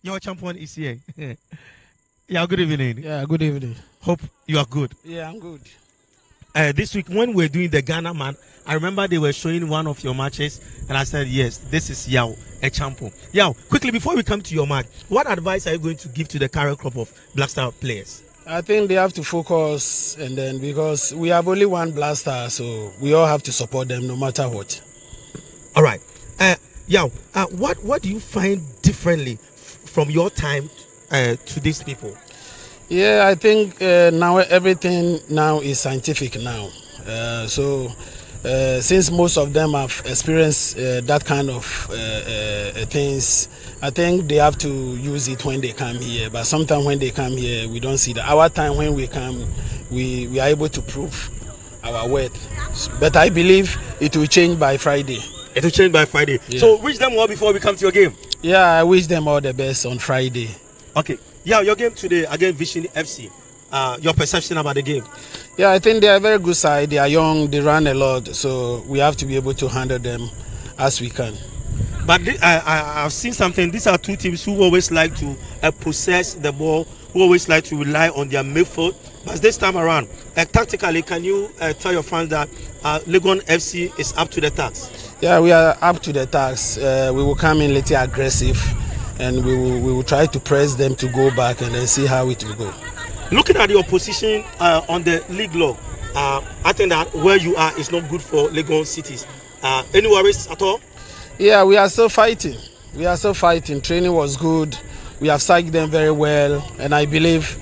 Your champion is here. Yeah, good evening. Yeah, good evening. Hope you are good. Yeah, I'm good. This week, when we were doing the Ghana man, I remember they were showing one of your matches, and I said, yes, this is Yao, a champion. Yao, quickly, before we come to your match, what advice are you going to give to the current crop of Black Star players? I think they have to focus, and then because we have only one Black Star, so we all have to support them no matter what. All right. Yao, what do you find differently from your time to these people? Yeah, I think now everything now is scientific now. Since most of them have experienced that kind of things, I think they have to use it when they come here. But sometimes when they come here, we don't see that. Our time when we come, we are able to prove our worth. But I believe it will change by Friday. It will change by Friday. Yeah. So wish them well before we come to your game. Yeah, I wish them all the best on Friday. Okay. Yeah, your game today against Vision FC. Your perception about the game? Yeah, I think they are a very good side. They are young, they run a lot, so we have to be able to handle them as we can. But I've seen something. These are two teams who always like to possess the ball, who always like to rely on their midfield. But this time around, tactically, can you tell your fans that Legon FC is up to the task? Yeah, we are up to the task. We will come in a little aggressive, and we will try to press them to go back and then see how it will go. Looking at your position on the league log, I think that where you are is not good for Legon cities. Any worries at all? Yeah, we are still fighting. We are still fighting. Training was good. We have psyched them very well, and I believe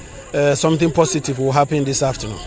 something positive will happen this afternoon.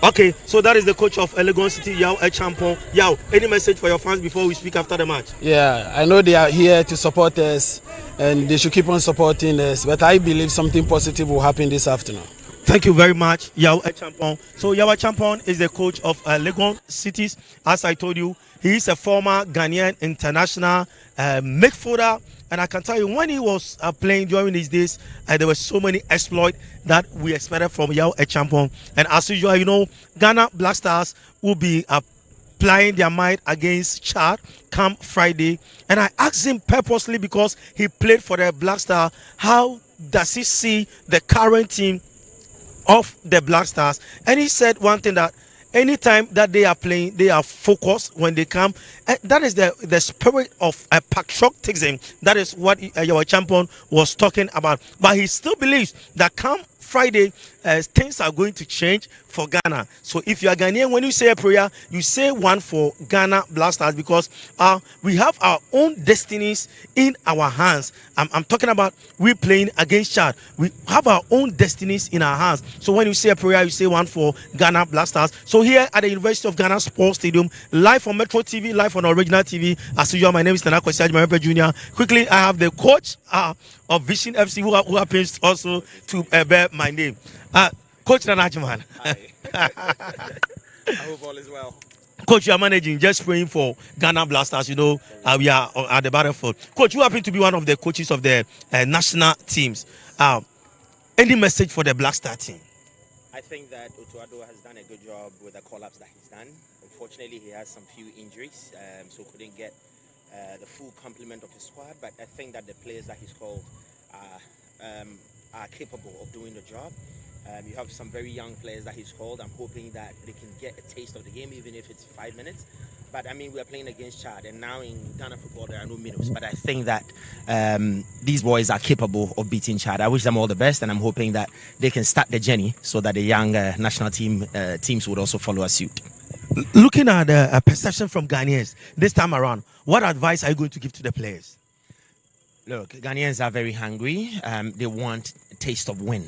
Okay, so that is the coach of Legon City, Yao Echampong. Yao, any message for your fans before we speak after the match? Yeah, I know they are here to support us, and they should keep on supporting us, but I believe something positive will happen this afternoon. Thank you very much, Yao Echampong. So Yao Echampong is the coach of Legon Cities. As I told you, he is a former Ghanaian international midfielder. And I can tell you, when he was playing during these days, there were so many exploits that we expected from Yao Echampong. And as usual, you know, Ghana Black Stars will be applying their might against Chad come Friday. And I asked him purposely because he played for the Black Star, how does he see the current team of the Black Stars? And he said one thing, that anytime that they are playing, they are focused when they come. And that is the spirit of patriotism. That is what your champion was talking about. But he still believes that come Friday, things are going to change for Ghana. So if you are Ghanaian, when you say a prayer, you say one for Ghana Black Stars, because we have our own destinies in our hands. I'm talking about we playing against Chad. We have our own destinies in our hands. So when you say a prayer, you say one for Ghana Black Stars. So here at the University of Ghana Sports Stadium, live on Metro TV, live on Original TV. As usual, my name is Nana Kwesi Ajimarepe Jr. Quickly, I have the coach of Vision FC who happens also to bear my name. Coach Nana Ajiman. I hope all is well. Coach, you are managing, just praying for Ghana Black Stars. You know, we are at the battlefield. Coach, you happen to be one of the coaches of the national teams. Any message for the Black Star team? I think that Otuado has done a good job with the call-ups that he's done. Unfortunately, he has some few injuries, so couldn't get the full complement of his squad. But I think that the players that he's called are capable of doing the job. You have some very young players that he's called. I'm hoping that they can get a taste of the game, even if it's 5 minutes. But I mean, we are playing against Chad, and now in Ghana football there are no minnows. But I think that these boys are capable of beating Chad. I wish them all the best, and I'm hoping that they can start the journey so that the young national teams would also follow suit. Looking at a perception from Ghanaians this time around, what advice are you going to give to the players? Look, Ghanaians are very hungry. They want a taste of win.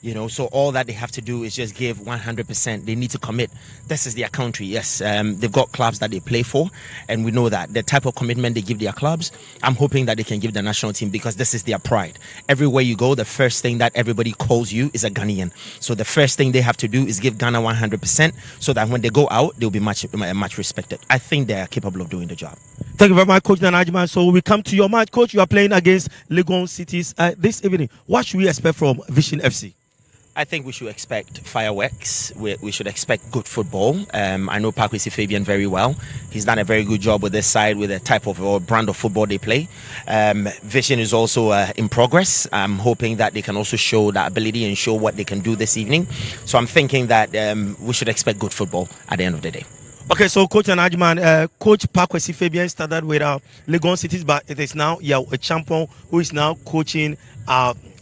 You know, so all that they have to do is just give 100%. They need to commit. This is their country. Yes, they've got clubs that they play for, and we know that the type of commitment they give their clubs, I'm hoping that they can give the national team, because this is their pride. Everywhere you go, the first thing that everybody calls you is a Ghanaian. So the first thing they have to do is give Ghana 100%, so that when they go out, they'll be much respected. I think they are capable of doing the job. Thank you very much, Coach Nana Ajiman. So we come to your match, Coach. You are playing against Legon Cities this evening. What should we expect from Vision FC? I think we should expect fireworks. We should expect good football. I know Pakwesi Fabian very well. He's done a very good job with this side, with the type of or brand of football they play. Vision is also in progress. I'm hoping that they can also show that ability and show what they can do this evening. So I'm thinking that we should expect good football at the end of the day. Okay, so Coach Anajman, Coach Pakwesi Fabian started with Legon Cities, but it is now a champion who is now coaching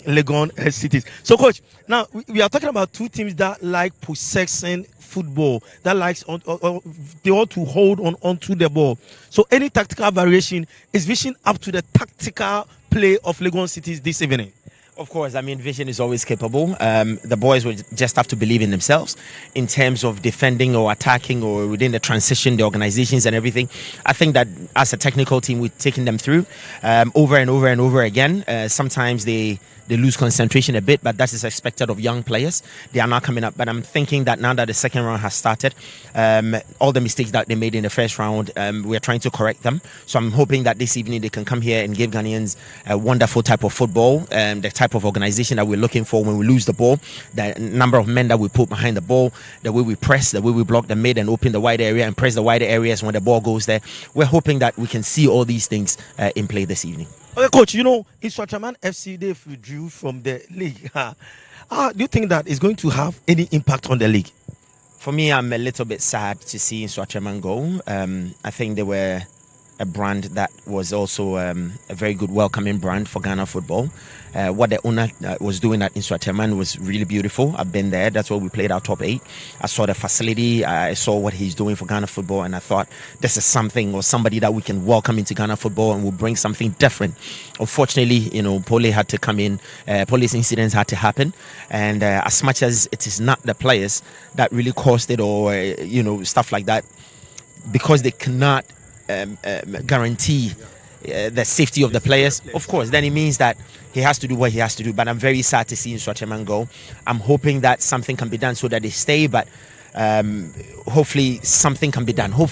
Legon Cities. So, Coach, now we are talking about two teams that like possessing football, that likes they ought to hold onto the ball. So, any tactical variation is Vision up to the tactical play of Legon Cities this evening? Of course, I mean, Vision is always capable. The boys will just have to believe in themselves in terms of defending or attacking or within the transition, the organizations and everything. I think that as a technical team, we're taking them through over and over and over again. Sometimes they lose concentration a bit, but that is expected of young players. They are now coming up. But I'm thinking that now that the second round has started, all the mistakes that they made in the first round, we're trying to correct them. So I'm hoping that this evening they can come here and give Ghanaians a wonderful type of football, the type of organization that we're looking for when we lose the ball, the number of men that we put behind the ball, the way we press, the way we block the mid and open the wide area and press the wider areas when the ball goes there. We're hoping that we can see all these things in play this evening. Okay, Coach, you know, in Swatraman FC, they withdrew from the league. Do you think that is going to have any impact on the league? For me, I'm a little bit sad to see Swatraman go. I think they were a brand that was also a very good welcoming brand for Ghana football. What the owner was doing at Inswaterman was really beautiful. I've been there. That's where we played our top 8. I saw the facility. I saw what he's doing for Ghana football, and I thought this is something or somebody that we can welcome into Ghana football and will bring something different. Unfortunately, you know, Pole had to come in. Police incidents had to happen, and as much as it is not the players that really caused it or you know, stuff like that, because they cannot guarantee the safety of the players, of course, then it means that he has to do what he has to do. But I'm very sad to see Swatraman go. I'm hoping that something can be done so that they stay, but hopefully something can be done. We need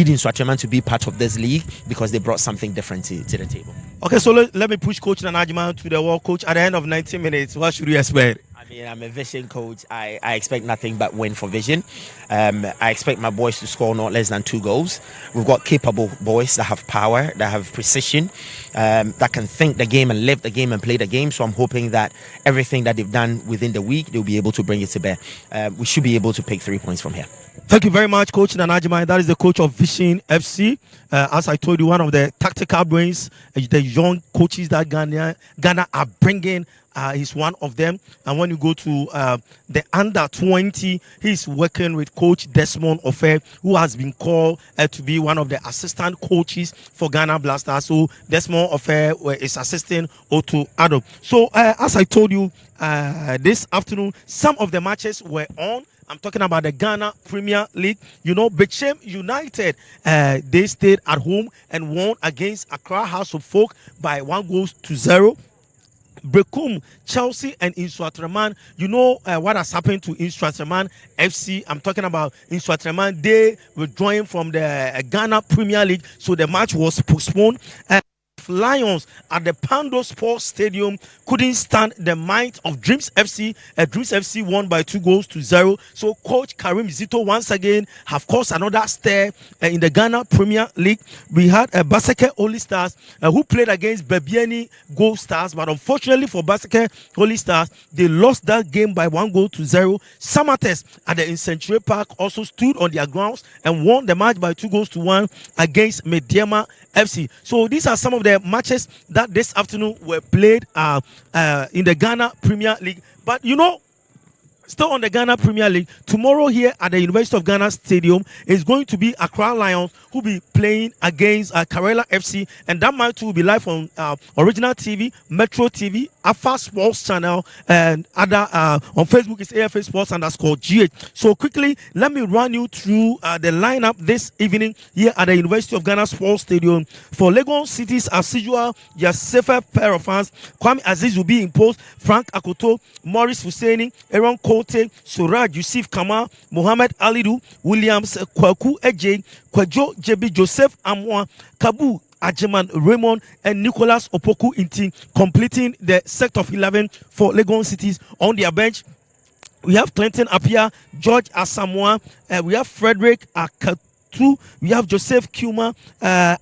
Swatraman to be part of this league because they brought something different to the table. Okay, so let me push Coach Nanajima to the wall. Coach, at the end of 90 minutes, what should we expect? I mean, I'm a Vision coach. I expect nothing but win for Vision. I expect my boys to score not less than 2 goals. We've got capable boys that have power, that have precision, that can think the game and live the game and play the game. So I'm hoping that everything that they've done within the week, they'll be able to bring it to bear. We should be able to pick 3 points from here. Thank you very much, Coach Nanajima. That is the coach of Vision FC. As I told you, one of the tactical brains, the young coaches that Ghana are bringing. He's one of them. And when you go to the under 20, he's working with Coach Desmond Ofe, who has been called to be one of the assistant coaches for Ghana Blasters. So Desmond Ofe is assisting Otto Addo. So as I told you this afternoon, some of the matches were on. I'm talking about the Ghana Premier League. You know, Bechem United, they stayed at home and won against Accra House of Folk by 1-0. Brekum, Chelsea, and Inswatraman. You know what has happened to Inswatraman FC. I'm talking about Inswatraman. They were withdrawing from the Ghana Premier League, so the match was postponed. Lions at the Pando Sports Stadium couldn't stand the might of Dreams FC. Dreams FC won by 2-0. So Coach Karim Zito once again have caused another stir in the Ghana Premier League. We had Baseke Holy Stars who played against Bebiani Gold Stars, but unfortunately for Baseke Holy Stars, they lost that game by 1-0. Samates at the Century Park also stood on their grounds and won the match by 2-1 against Mediama FC. So these are some of the matches that this afternoon were played in the Ghana Premier League. But you know, still on the Ghana Premier League, tomorrow here at the University of Ghana Stadium is going to be Accra Lions who will be playing against Karela FC, and that match will be live on Original TV, Metro TV, Alpha Sports Channel, and other on Facebook is AFA Sports _GH. So quickly, let me run you through the lineup this evening here at the University of Ghana Sports Stadium. For Legon Cities, as usual, your safer pair of fans. Kwame Aziz will be in post, Frank Akoto, Maurice Husseini, Aaron Kote, Suraj Yusuf Kama, Mohamed Alidu, Williams Kwaku Eje, Kwajo Jebi Joseph Amwa, Kabu Ajeman Raymond, and Nicholas Opoku in team, completing the set of 11 for Legon Cities. On their bench, we have Clinton Apia, George Asamoah, we have Frederick Akatu, we have Joseph Kuma,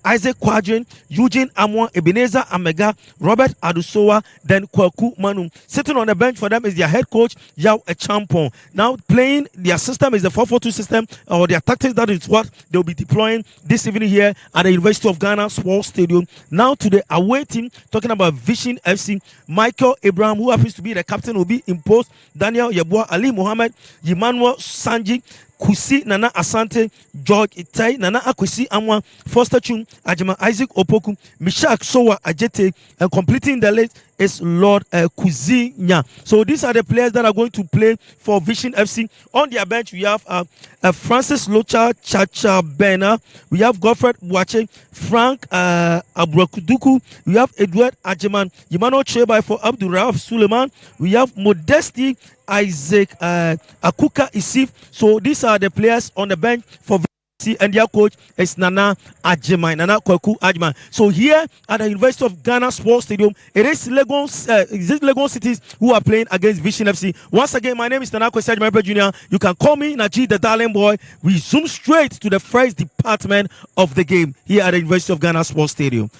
Isaac Quadrin, Eugene Amwa, Ebenezer Amega, Robert Adusowa, then Kwaku Manu. Sitting on the bench for them is their head coach, Yao Echampon. Now playing their system is the 4-4-2 system, or their tactics. That is what they'll be deploying this evening here at the University of Ghana Sports Stadium. Now to the away team, talking about Vision FC, Michael Abraham, who happens to be the captain, will be imposed. Daniel Yabua, Ali Mohammed, Emmanuel Sanji, Kusi Nana Asante, George Itai, Nana Akwesi Amwa, Foster Chung, Ajima Isaac Opoku, Mishak Sowa Ajete, and completing the list is Lord Kuzinya. So these are the players that are going to play for Vision FC. On their bench, we have Francis Locha Chacha Bena, we have Godfred Wache, Frank Abrakuduku, we have Edward Ajeman, Emmanuel Chebai for Abdul Rauf Suleiman, we have Modesti Isaac Akuka Isif. So these are the players on the bench for VC, and their coach is Nana Ajimai, Nana Kwaku Ajimai. So here at the University of Ghana Sports Stadium, it is Legon Cities who are playing against Vision FC. Once again, my name is Nana Kwesi Ajimai Jr. You can call me Najee the Darling Boy. We zoom straight to the first department of the game here at the University of Ghana Sports Stadium.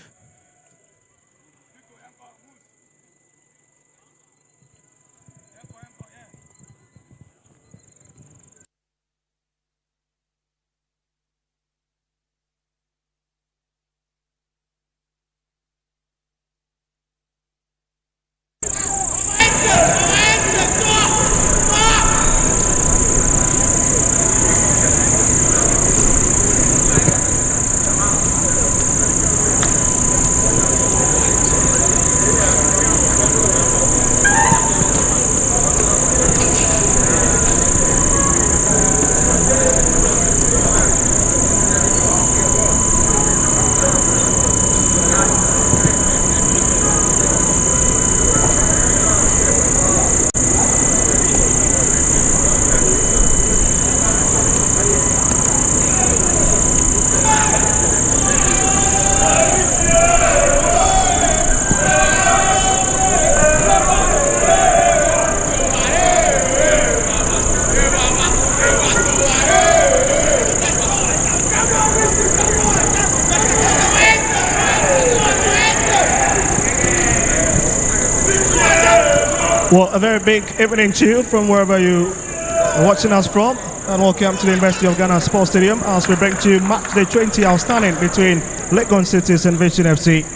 Well, a very big evening to you from wherever you are watching us from, and welcome to the University of Ghana Sports Stadium as we bring to you match day 20 outstanding between Legon Cities and Vision FC.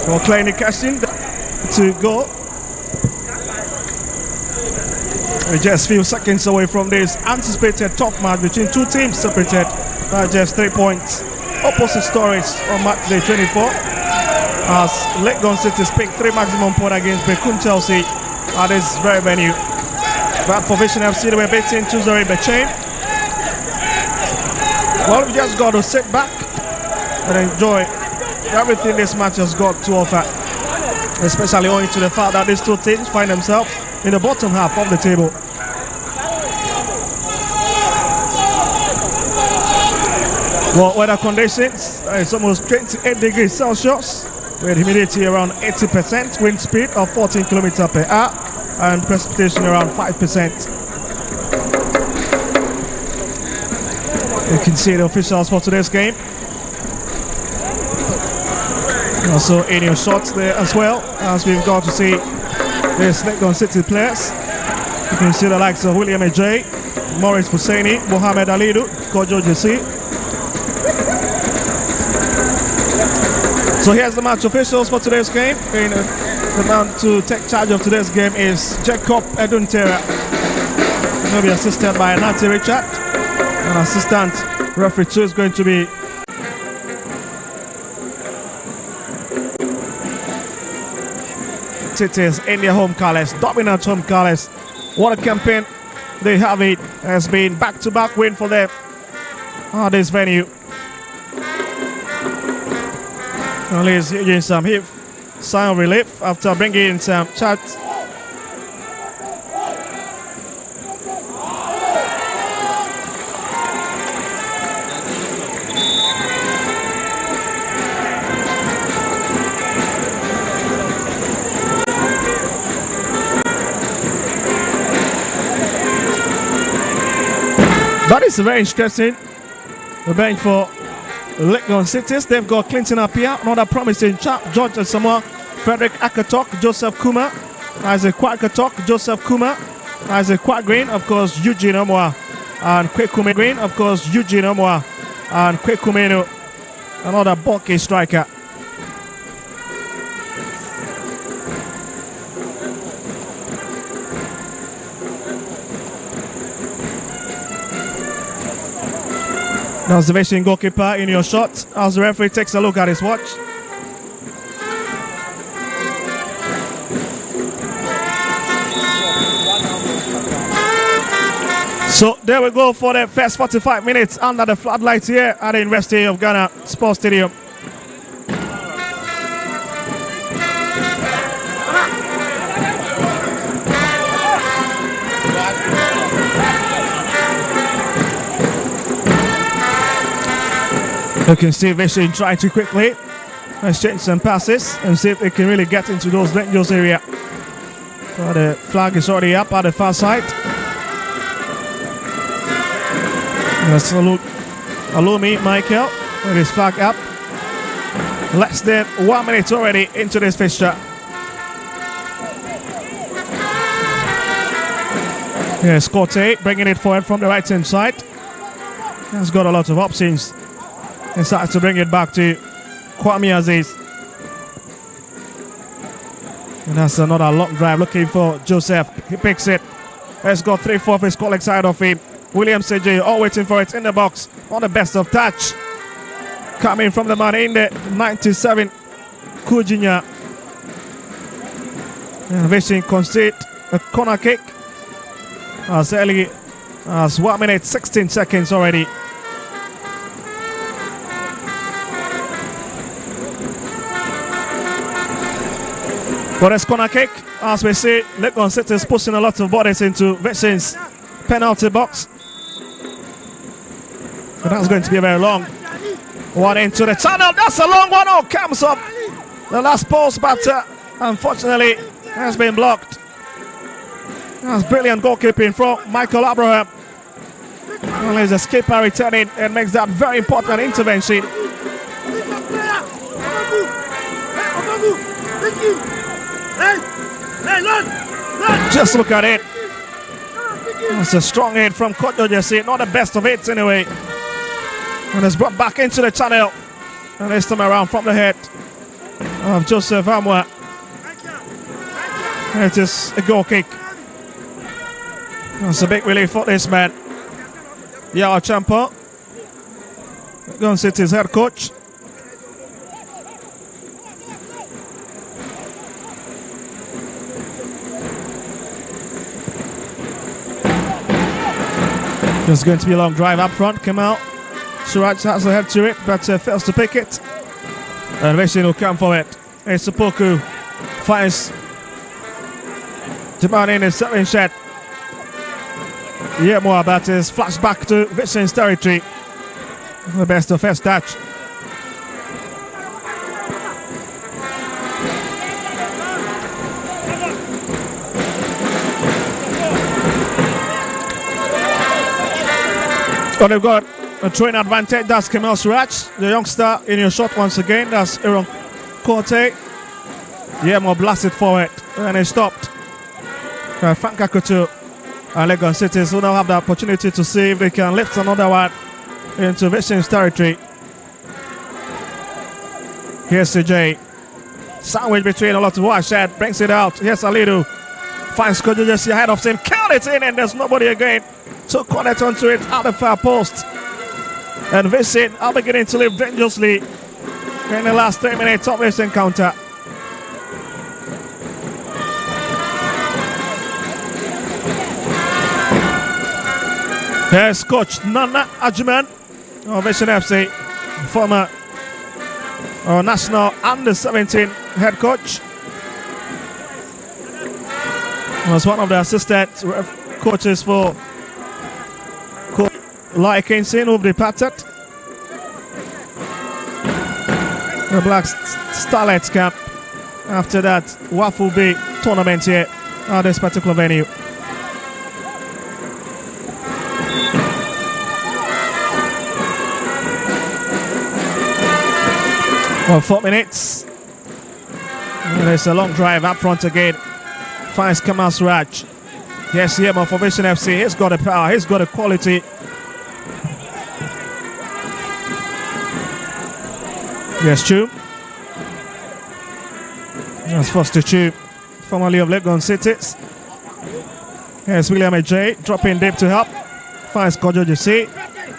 Well, clear indication to go. We're just a few seconds away from this anticipated tough match between two teams separated by just 3 points. Opposite stories on match day 24. As Legon Cities pick 3 maximum points against Bekun Chelsea at this very venue. But for Vision FC, they were beaten 2-0 in Bechain. Well, we just got to sit back and enjoy everything this match has got to offer, especially owing to the fact that these two teams find themselves in the bottom half of the table. Well, weather conditions, it's almost 28 degrees Celsius. With humidity around 80%, wind speed of 14 km per hour, and precipitation around 5%. You can see the officials for today's game. Also in your shots there as well, as we've got to see the Legon City players. You can see the likes of William Ajay, Maurice Husseini, Mohamed Alidu, Kojo Jesse. So here's the match officials for today's game. The man to take charge of today's game is Jacob Eduntera. He will be assisted by Nati Richard. An assistant referee 2 is going to be Cities in their home colours, dominant home colours. What a campaign they have. It has been back-to-back win for them at this venue. Only is using some sign of relief after bringing in some chat. this is very interesting. The bench for Legon Cities. They've got Clinton Apia, another promising chap, George Asamoah, Frederick Akatok, Joseph Kuma, Isaac Kwakatok, Joseph Kuma, Isaac Kwak Green, of course, Eugene Omwa, and Kwekume Green, of course, Eugene Omwa, and Kwekumenu, another bulky striker. That's the Vision goalkeeper in your shot as the referee takes a look at his watch. So there we go for the first 45 minutes under the floodlights here at the University of Ghana Sports Stadium. You can see Vision trying to quickly exchange some passes and see if they can really get into those dangerous area. So the flag is already up at the far side. Salute Alumi Michael with his flag up. Less than 1 minute already into this fixture. Here's Corte bringing it forward from the right hand side. He's got a lot of options. He starts to bring it back to Kwame Aziz. And that's another long drive looking for Joseph. He picks it. He's got 3-4 of his colleagues side of him. William Seji all waiting for it in the box. On the best of touch. Coming from the man in the 97, Kujinya. And Vision concede a corner kick as early as 1 minute 16 seconds already. But it's corner kick, as we see, Legon City is pushing a lot of bodies into Vision's penalty box. But that's going to be a very long one into the tunnel. That's a long one. Oh, comes up the last post, but unfortunately has been blocked. That's brilliant goalkeeping from Michael Abraham. Well, there's a skipper returning and makes that very important intervention. Just look at it. It's a strong hit from Kojo Jesse. Not the best of hits anyway. And it's brought back into the channel. And this time around from the head of Joseph Amwa. And it is a goal kick. That's a big relief for this man. Yawa Champa, Legon City's head coach. There's going to be a long drive up front. Come out. Suraj has a head to it, but fails to pick it. And Vision will come for it. It's Sapoku. Finds the man in his 7 shot. Yeah, more about his flash back to Vision's territory. The best of first touch. But they've got a train advantage. That's Kemal Suraj, the youngster in your shot once again. That's Aaron Corte. Yeah, more blasted forward. And he stopped. Frank Kakutu and Legon Cities will now have the opportunity to see if they can lift another one into Vision's territory. Here's CJ. Sandwich between a lot of watershed. Brings it out. Here's Alidu. Finds Kojo Jesse ahead of him. Killed it in and there's nobody again to connect onto it at the far post. And Vision are beginning to live dangerously in the last 3 minutes of this encounter. Here's coach Nana Ajuman of Vision FC, former national under-17 head coach. Was one of the assistant coaches for Lai Kingston, who've departed. The Black Starlights camp after that Waffle Bay tournament here at this particular venue. Well, 4 minutes. And it's a long drive up front again. Finds Kamal Suraj. Yes, Yemo for Vision FC. He's got the power. He's got the quality. Yes, Chu. That's Foster Chu, formerly of Legon Cities. Yes, William AJ dropping deep to help. Finds Kojo JC.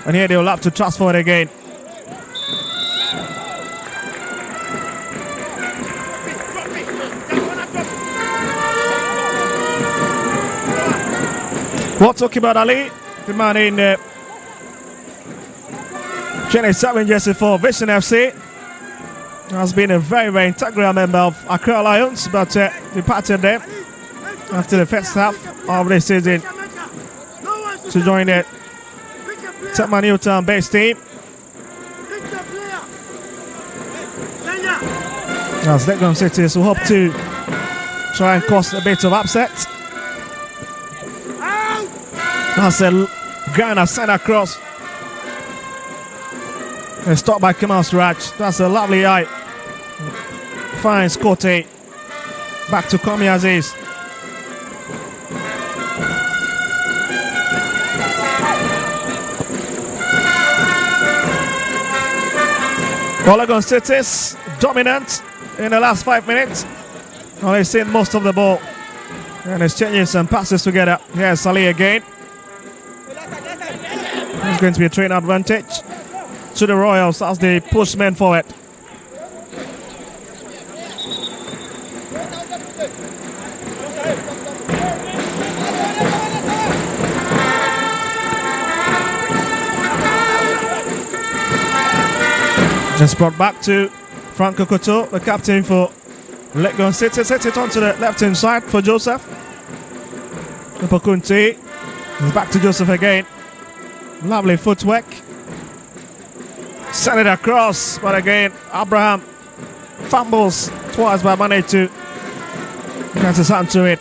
And here they'll have to transfer it again. We're talking about Ali, the man in 27 jersey for Vision FC. Has been a very, very integral member of Accra Lions, but departed there after the first half of the season to join the Tottenham Newtown based team. As Legon Cities will hope to try and cause a bit of upset. That's a Ghana sent across. And stopped by Kamal Suraj. That's a lovely eye. Finds Kote. Back to Komi Aziz. Legon Cities dominant in the last 5 minutes. Only seen most of the ball. And exchanging some passes together. Here's Salih again. It's going to be a train advantage to the Royals as they push men forward. Just brought back to Franco Couto, the captain for Legon City. Sets it onto the left-hand side for Joseph. Pokunti is back to Joseph again. Lovely footwork. Send it across, but again, Abraham fumbles twice by Mane to get his hand to it.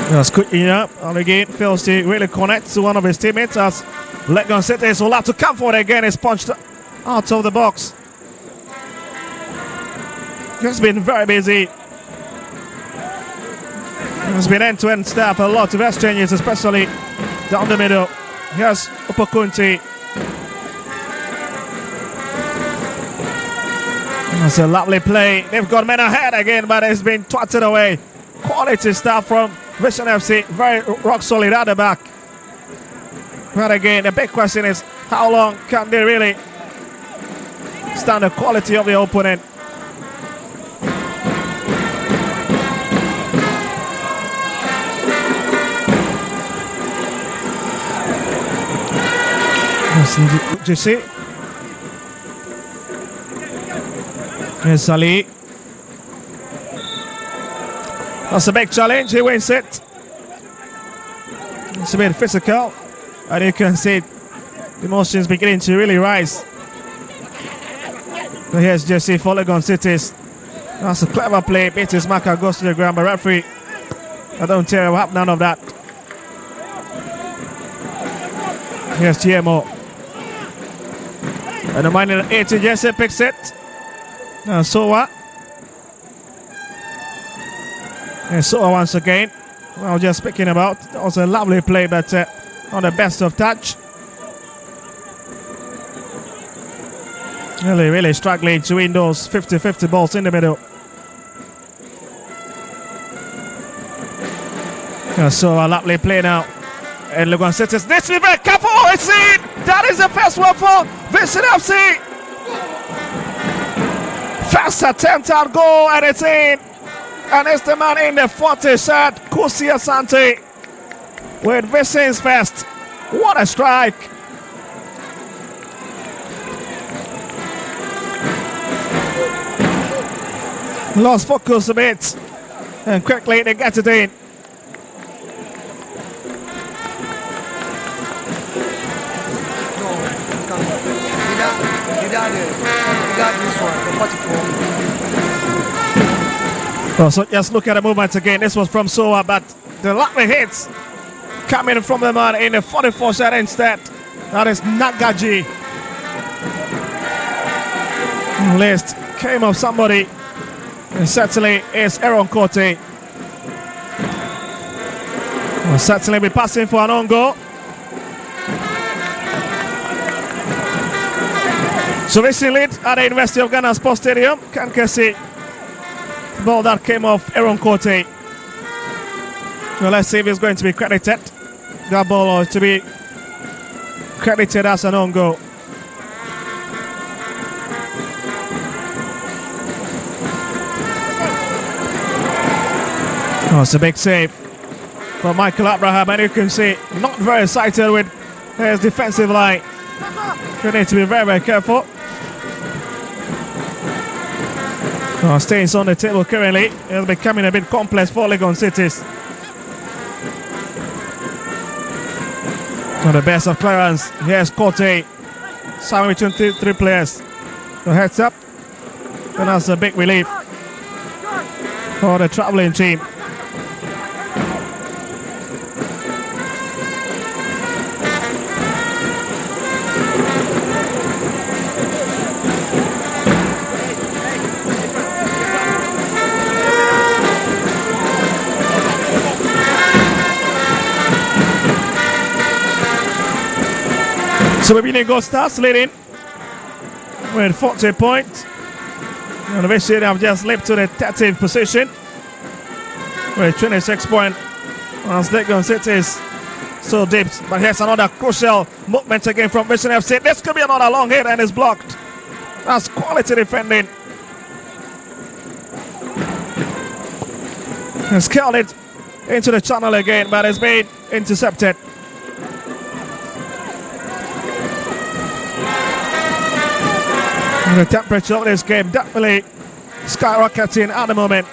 Just quickly up, and again fails to really connect to one of his teammates as Legon Cities will have to come forward again. It's punched out of the box. Just been very busy. There's been end-to-end stuff, a lot of exchanges, especially down the middle. Here's Opokunti. That's a lovely play. They've got men ahead again, but it's been twatted away. Quality stuff from Vision FC, very rock solid at the back. But again, the big question is, how long can they really stand the quality of the opponent? Do you see? Here's Salih. That's a big challenge. He wins it. It's a bit physical, and you can see the emotions beginning to really rise. But here's Jesse for Legon Cities. That's a clever play. Beats his marker, goes to the ground. But referee, I don't tell you what, none of that. Here's GMO. And the minor 80, Jesse picks it. So what? And so once again, I was just speaking about, that was a lovely play, but not the best of touch. Really struggling to win those 50-50 balls in the middle. So a lovely play now. And Legon Cities needs to be very careful. Oh, it's in! That is the first one for Vision FC. First attempt at goal, and it's in. And it's the man in the 40 shirt, Kusi Asante, with Vision's first. What a strike! Lost focus a bit, and quickly they get it in. This one, the 44. So just look at the movement again. This was from Soa, but The lucky hits coming from the man in the 44th set instead. That is Nagaji. List came of somebody. And certainly is Aaron Cote. Will certainly be passing for an own goal. So this is lead at the University of Ghana Sports Stadium. Kankesi. The ball that came off Aaron Cote. Well, let's see if it's going to be credited. That ball to be credited as an own goal. Oh, it's a big save from Michael Abraham, and you can see not very excited with his defensive line. You need to be very, very careful. Oh, stays on the table currently. It's becoming a bit complex for Legon Cities. So the best of clearance. Here's Cote. Somewhere between three players. So heads up. And that's a big relief for the traveling team. So Legon starts leading with 40 points. And eventually they have just leaped to the 13th position with 26 points. As Legon City is so deep. But here's another crucial movement again from Vision FC. This could be another long hit and it's blocked. That's quality defending. And scaled it into the channel again, but it's been intercepted. The temperature of this game definitely skyrocketing at the moment.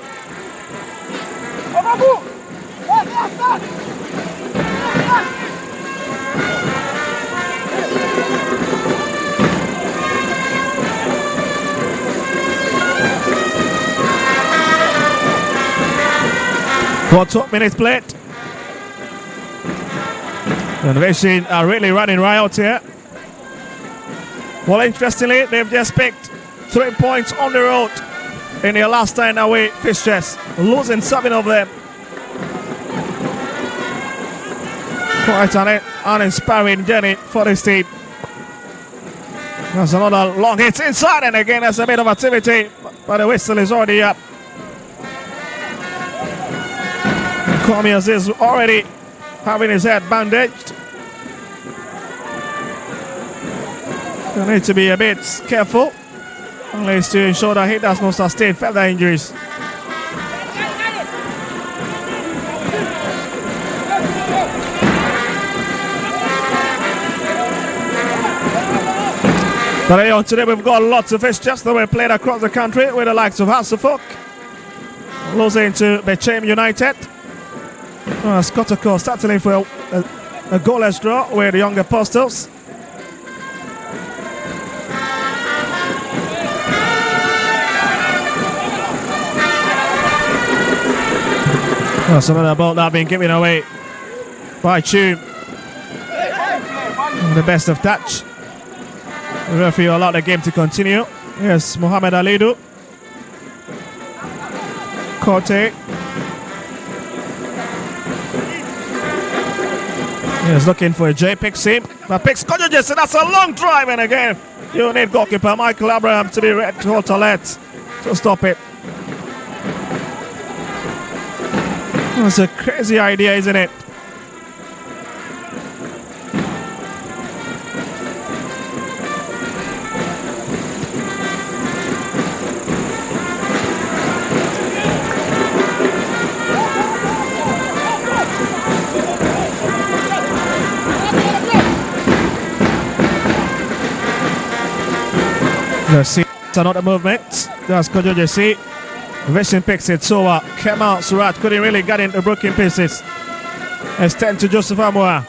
For 12 minutes played. The Innovation are really running riot here. Well, interestingly, they've just picked 3 points on the road in their last 10 away fixtures, losing 7 of them. Quite an uninspiring journey for this team. There's another long hit inside, and again, there's a bit of activity, but the whistle is already up. Comias is already having his head bandaged. You need to be a bit careful, at least to ensure that he does not sustain further injuries. But anyway, today we've got lots of fixtures that were played across the country with the likes of Hasselhoek losing to Bechem United. Skotoko settling for a goalless draw with the Young Apostles. Some of the ball now being given away by Chu. The best of touch. The referee allowed the game to continue. Yes, Mohamed Alidu. Cote. He's looking for a J. Picks him. But Picks Kodjojesi, that's a long drive, and again, you need goalkeeper Michael Abraham to be red to let to stop it. That's a crazy idea, isn't it? Let's see another movement. That's Kodjojesi. Vision picks it, so came out, Surat couldn't really get into broken pieces. Extend to Joseph Amoa.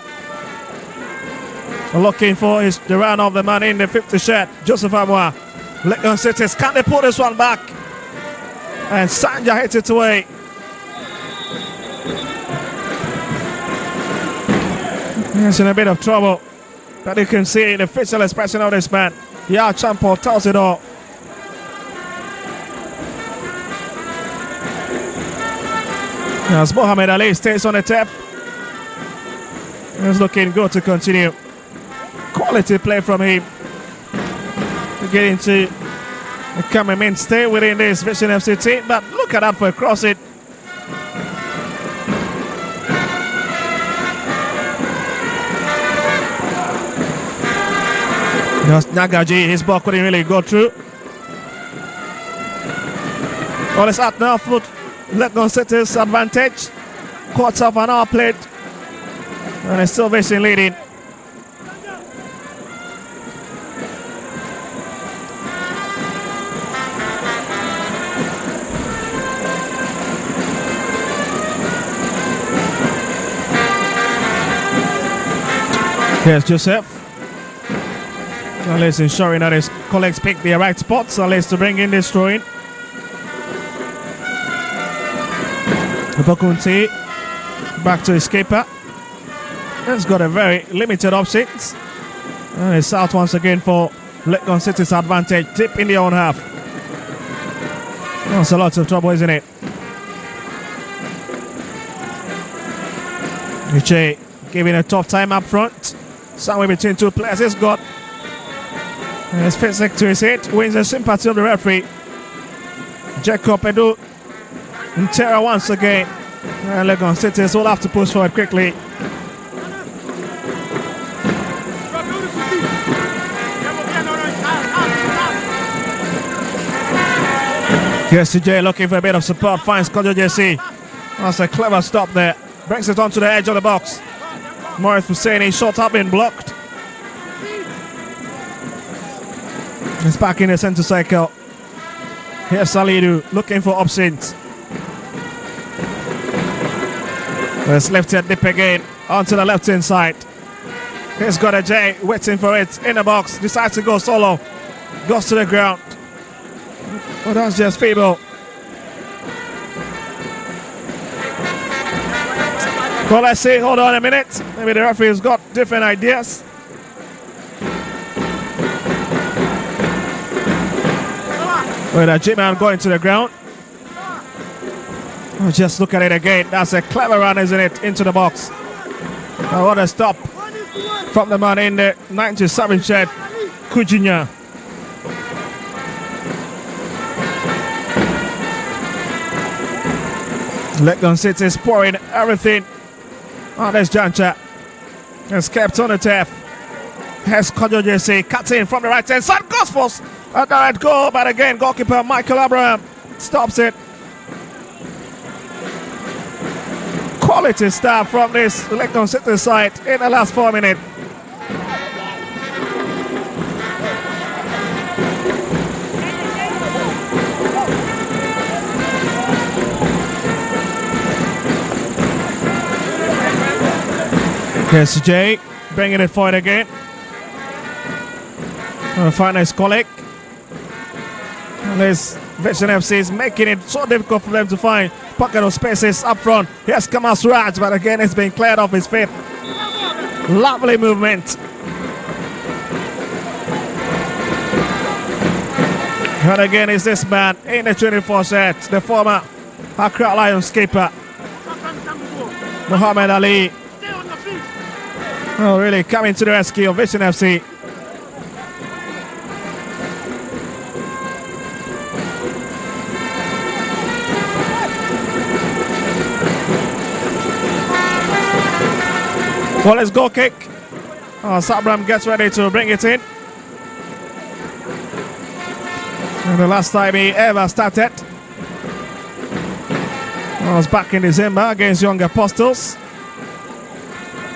Looking for the run of the man in the 50 shirt, Joseph Amoa. Legon Cities, can they put this one back? And Sanja hits it away. He's in a bit of trouble. But you can see the facial expression of this man. Yeah, Champon tells it all. As Mohamed Ali stays on the tap. He's looking good to continue. Quality play from him. To get into the coming mainstay within this Vision FC team. But look at that for a cross it. Just Nagaji, his ball couldn't really go through. Well, it's at now foot. Legon City's advantage. Quarter of an hour played. And it's still Vision leading. Here's Joseph. Alice ensuring that his colleagues pick the right spots. Alice to bring in this throw in. Bokunti back to his keeper. He's got a very limited options. And it's out once again for Legon City's advantage. Deep in the own half. That's a lot of trouble, isn't it? Uche giving a tough time up front. Somewhere between two players. He's got his physique to his head. Wins the sympathy of the referee. Jacob Edu in terror once again. And Legon City will have to push forward quickly. JSJ looking for a bit of support. Finds Kojo JC. That's a clever stop there. Brings it onto the edge of the box. Morris Husseini shot up and blocked. He's back in the centre circle. Here's Salidu looking for options. Let's left it dip again onto the left hand side. Here's got a J waiting for it in the box. Decides to go solo. Goes to the ground. Oh, that's just feeble. Well, let's see. Hold on a minute. Maybe the referee's got different ideas. With a G-man going to the ground. Oh, just look at it again. That's a clever run, isn't it? Into the box. Oh, what a stop from the man in the 97 shed, Kujinya. Legon City is pouring everything. Oh, there's Jancha. Has kept on the tap. Has Kojo JC cuts in from the right hand side. Goes for a direct goal, but again, goalkeeper Michael Abraham stops it. Quality start from this Legon City side in the last 4 minutes. Here's Jay bringing it forward again. Find his colleague. And this Vision FC is making it so difficult for them to find pocket of spaces up front. Here's Kamas Raj, but again it's been cleared off his feet. Lovely movement. And again is this man in the 24 set, the former Accra Lions keeper, Muhammad Ali. Oh, really coming to the rescue of Vision FC. Well, let's go kick. Oh, Sabram gets ready to bring it in. And the last time he ever started was back in December against Young Apostles.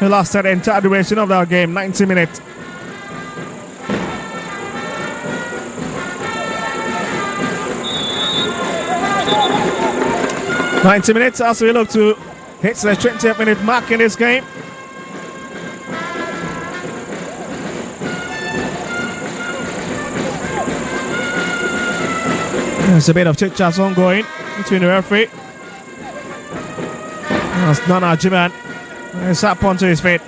He lasted the entire duration of that game, 90 minutes. As we look to hit the 20th minute mark in this game. There's a bit of chit-chat ongoing between the referee. That's Nana Jiman. He's up onto his feet.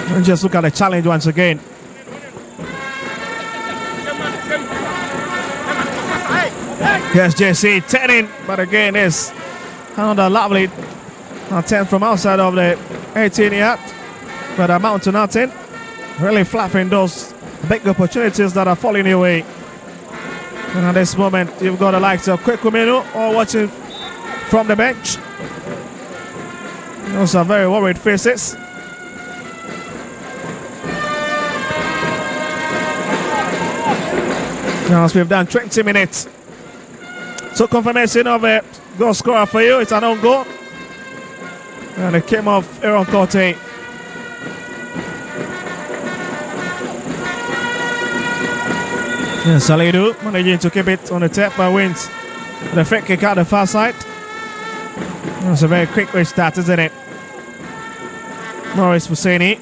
And just look at the challenge once again. Here's JC turning, but again it's another lovely attempt from outside of the 18 yard, but amount to nothing. Really flapping those big opportunities that are falling away. And at this moment, you've got the likes of Kwekumenu all watching from the bench. Those are very worried faces. Now, we've done 20 minutes. So confirmation of a goal scorer for you. It's an own goal. And it came off Aaron Corte. Yeah, Salidu managing to keep it on the tap but wins the free kick out the far side. That's a very quick restart, isn't it? Morris Fuseni.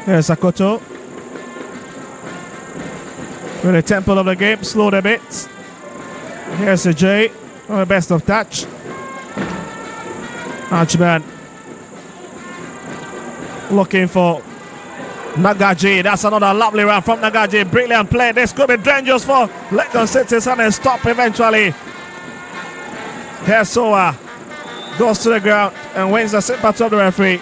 Here's Sakoto. With the tempo of the game, slowed a bit. Here's a J on the best of touch. Archman looking for Nagaji. That's another lovely run from Nagaji. Brilliant play. This could be dangerous for Legon City and then stop eventually. Here's Soa. Goes to the ground and wins the sit back of the referee.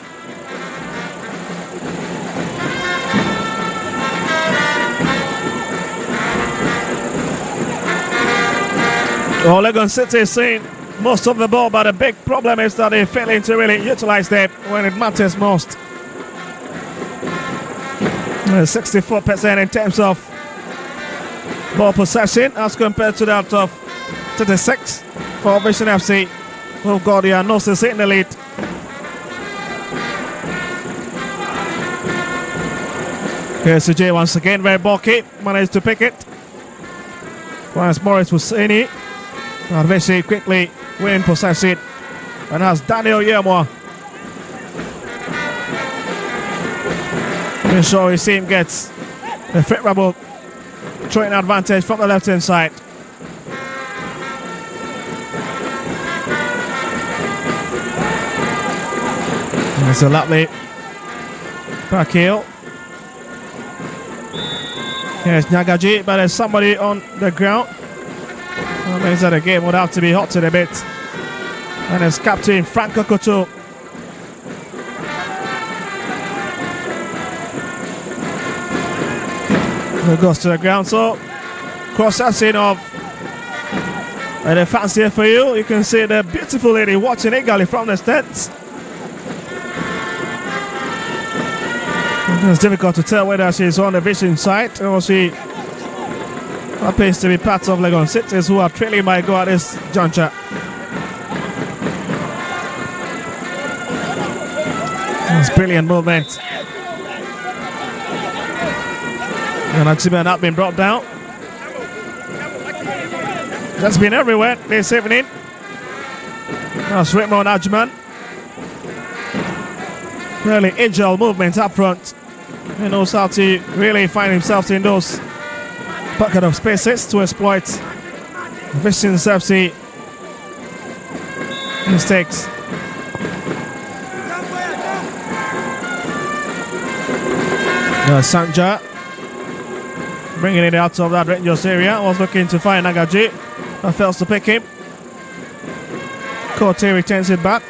Well, Legon City is seeing most of the ball, but the big problem is that they're failing to really utilize them when it matters most. 64% in terms of ball possession as compared to that of 36 for Vision FC. Oh God, they are noses in the lead. Here's J once again, very bulky, managed to pick it. Once Morris Husseini. And Vision quickly win possession. And that's Daniel Yermoa. Make sure his team gets the favorable throwing advantage from the left hand side. It's a lovely back heel. Here's Nyagaji, but there's somebody on the ground. That means that the game would have to be hot in a bit. And it's captain Frank Kokoto. It goes to the ground, so cross-assing of the fancy for you. You can see the beautiful lady watching eagerly from the stands. It's difficult to tell whether she's on the Vision side or she appears to be part of Legon Cities who are trailing by goal at this juncture. It's brilliant movement. And Achiba not been brought down. That's been everywhere this evening. That's Raymond Ajman. Really agile movement up front. He knows how to really find himself in those pocket of spaces to exploit Vision's FC mistakes. Sanja bringing it out of that Rangers area, was looking to find Nagaji, but fails to pick him. Corte returns it back.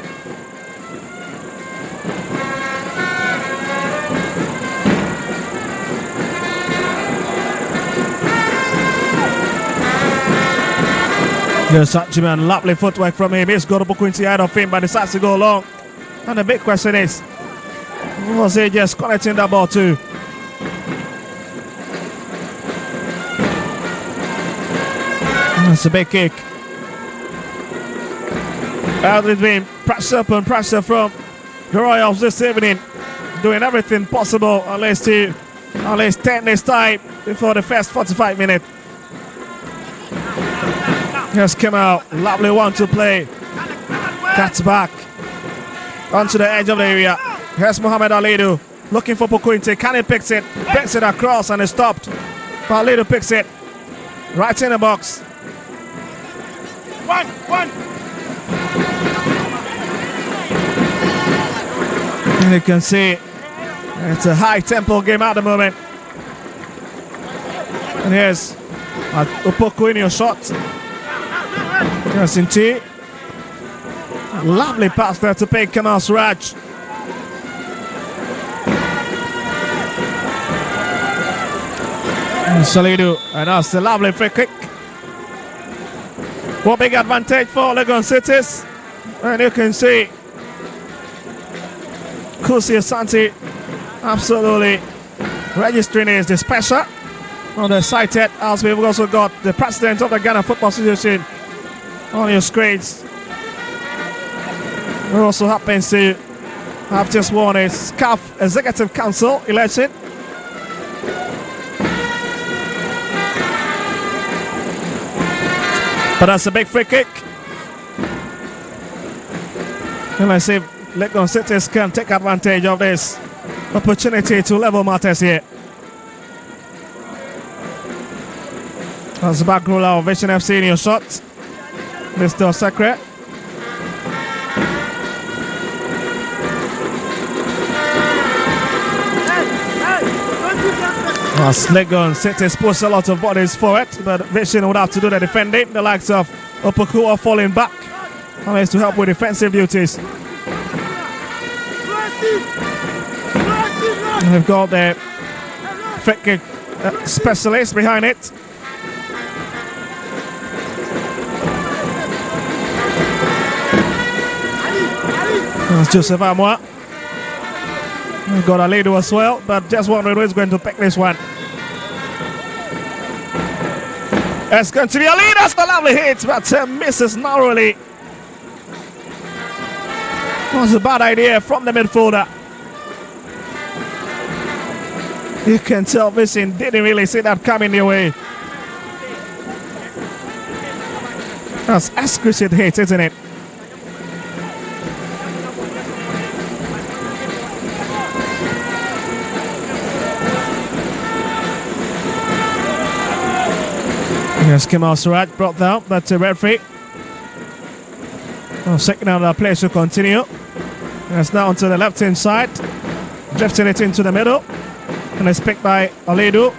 There's Sachiman, lovely footwork from him. He's got a book into the head of him, but decides to go long. And the big question is, was he just connecting that ball too? That's a big kick. There's been pressure upon pressure from the Royals this evening, doing everything possible at least to turn this time before the first 45 minutes. Just come out, lovely one to play. Cuts back onto the edge of the area. Here's Mohamed Alidu looking for Pokuinte. Can he picks it across and it's stopped. But Alidu picks it right in the box. One. And you can see It's a high tempo game at the moment. And here's Opoku in your shot. Yes, in T. Lovely pass there to pick Kamal Suraj. Salidu, and that's a lovely free kick. What big advantage for Legon Cities. And you can see Kusi Asante absolutely registering his dispatcher on the sighted, as we've also got the president of the Ghana Football Association on your screens. Who also happens to have just won a SCAF Executive Council election. But that's a big free kick. And let's see if Legon Cities can take advantage of this opportunity to level matters here. That's the back roller of Vision FC in your shot. Mr. Secret. As Legon Cities push a lot of bodies for it, but Vision would have to do the defending. The likes of Opoku are falling back, unless to help with defensive duties. They've got the free kick specialist behind it. That's Joseph Amwa. We've got Aledo as well, but just wondering who's going to pick this one. It's going to be Ali. That's the lovely hit, but misses narrowly. Was a bad idea from the midfielder. You can tell Vision didn't really see that coming their way. That's exquisite hit, isn't it? Yes, Kamal Suraj brought down, but referee second out of the play should continue. And it's now onto the left hand side, drifting it into the middle, and it's picked by Aledo.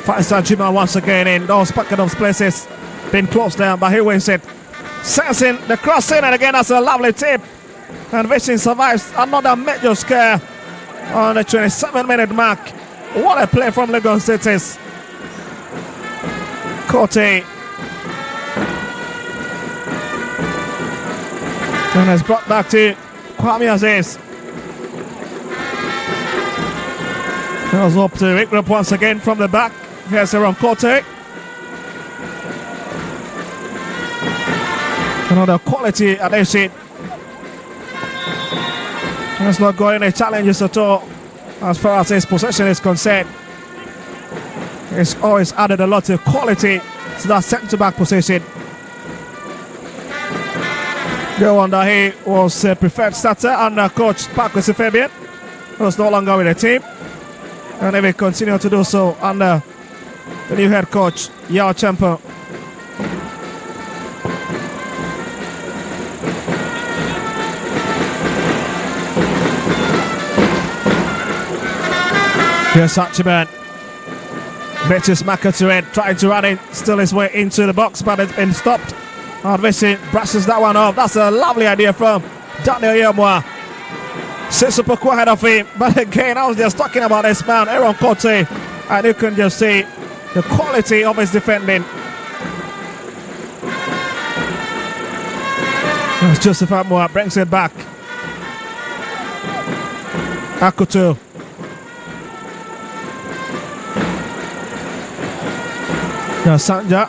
Finds Sajima once again in those pocket of places, been closed down, but he wins it. Sensing the crossing, and again that's a lovely tip. And Vision survives another major scare on the 27-minute mark. What a play from Legon Cities. Corte. And it's brought back to Kwame Aziz. Goes up to Wickrup once again from the back. Here's around Corte. Another quality addition. There's not got any challenges at all as far as his possession is concerned. He's always added a lot of quality to that centre-back position. No wonder he was a preferred starter under coach Paco Fabian, who was no longer with the team. And he will continue to do so under the new head coach, Yao Champa. Here's Sachiman. Betis Maka to it, trying to run in, still his way into the box, but it's been stopped. And Vision brushes that one off. That's a lovely idea from Daniel Yamwa. Sits up ahead of him, but again, I was just talking about this man, Aaron Corte, and you can just see the quality of his defending. As Joseph Amwa brings it back. Akutu. Sanja.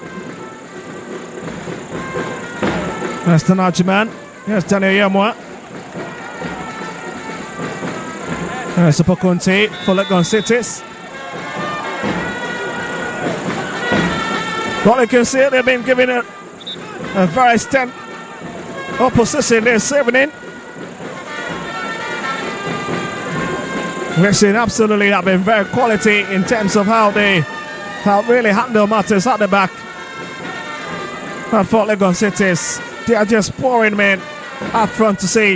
That's the Najiman. Here's Daniel Yamwa. There's a Pokunti for Legon Cities. Well, you can see they've been given a very stand opposition this evening. We've seen absolutely have been very quality in terms of how they really handle matters at the back. And for Legon Cities, they are just pouring men up front to see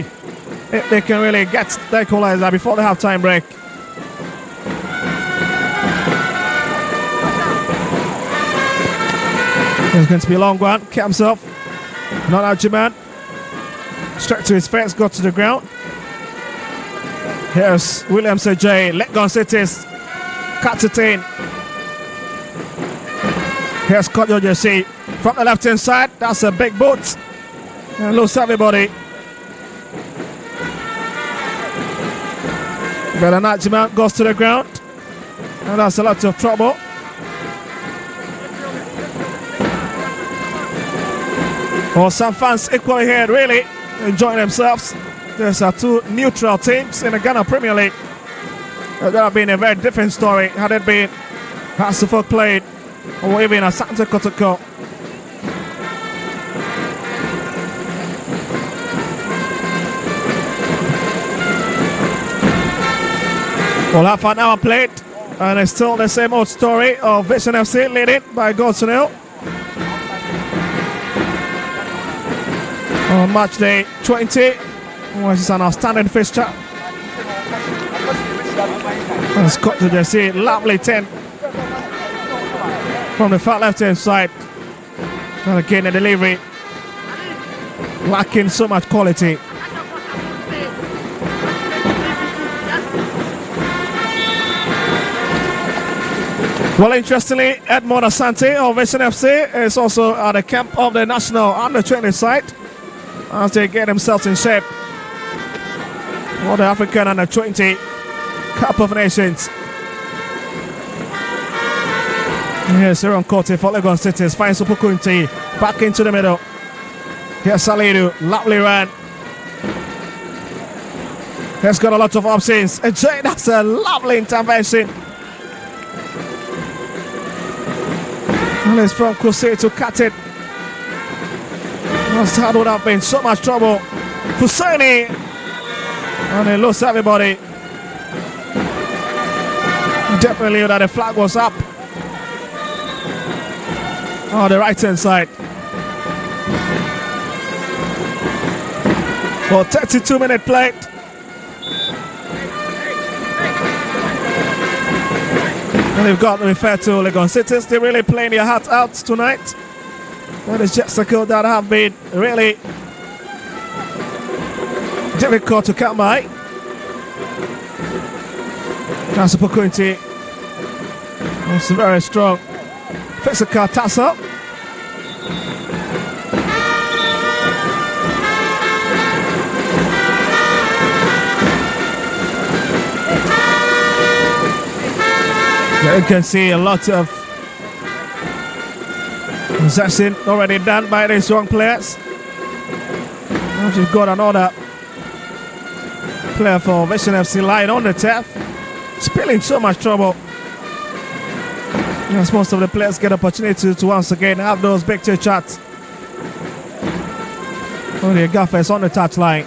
if they can really get the equalizer before the half-time break. It's going to be a long one. Kept himself. Not Ajiman. Straight to his face. Got to the ground. Here's Williams J. Legon Cities. Captain. Here's Kojo Jesse. From the left hand side. That's a big boot. And lose everybody. But Ajiman goes to the ground. And that's a lot of trouble. Well, some fans equally here really enjoying themselves. There's two neutral teams in the Ghana Premier League. It would have been a very different story had it been Hasselhoff played or even Asante Kotoko. Well, half an hour played, and it's still the same old story of Vision FC leading by goals to nil. On match day 20, which is an outstanding fixture. And Scott to Jesse, lovely 10 from the far left hand side. And again, the delivery lacking so much quality. Well, interestingly, Edmond Asante of Vision FC is also at the camp of the national under-20 side as they get themselves in shape for the African under-20 Cup of Nations. Here's Aaron Kote for Legon Cities. Finds Upukunti back into the middle. Here's Salidu. Lovely run. He's got a lot of options. And that's a lovely intervention. And it's from Crusade to cut it. That would have been so much trouble for Sani. And he lost everybody. Definitely that the flag was up on the right hand side. Well, 32-minute play. And they've got to refer to Legon Cities. They're really playing their hearts out tonight. And it's just a goal that have been really difficult to come by. That's a Pokunti. It's very strong. Physical tussle. You can see a lot of possession already done by these young players. Now you've got another player for Vision FC lying on the turf, spilling so much trouble. Yes, most of the players get opportunity to once again have those big chats. Only a Gaffers on the touchline.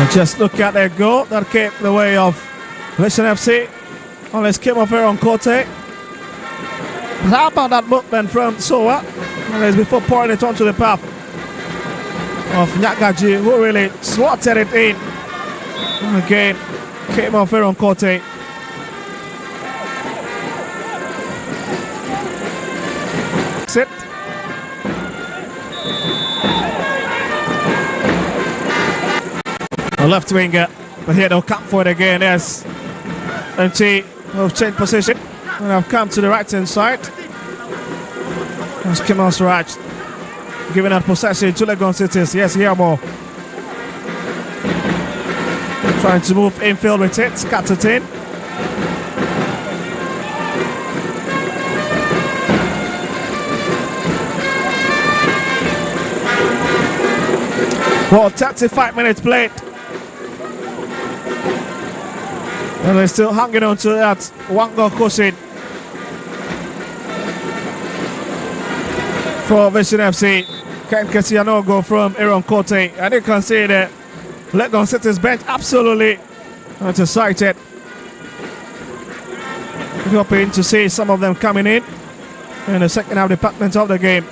Just look at their goal that came the way of Vision FC. Well, this came off here on Kote. How about that movement from Soa? Well, it's before pouring it onto the path of Nyagaji, who really slotted it in. And again, came off here on Kote. Sit. A left winger, but here they'll come for it again. Yes, NT will change position and have come to the right hand side. That's Kemal Suraj giving that possession to Legon Cities. Yes, Hiamo trying to move infield with it. Cuts it in. Well, 35 minutes played. And they're still hanging on to that one goal cushion for Vision FC. Can't get no goal from Aaron Kote. And you can see the Legon City's bench absolutely undecided. Hoping to see some of them coming in. in the second half department of the game.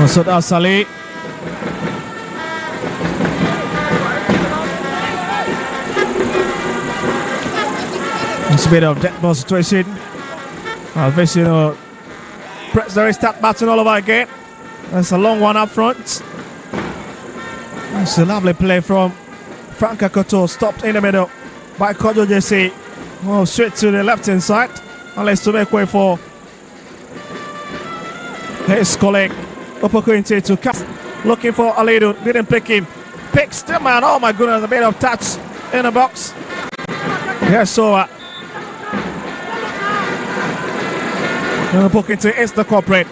So that's Ali. It's a bit of dead ball situation. This, press the restart button all over again. That's a long one up front. It's a lovely play from Frank Akoto, stopped in the middle by Kojo JC. Oh, straight to the left hand side. Unless to make way for his colleague Opokuinte to cap. Looking for Alidu, didn't pick him. Picks the man. Oh my goodness, a bit of touch in the box. Yes, so Opokuinte is the culprit.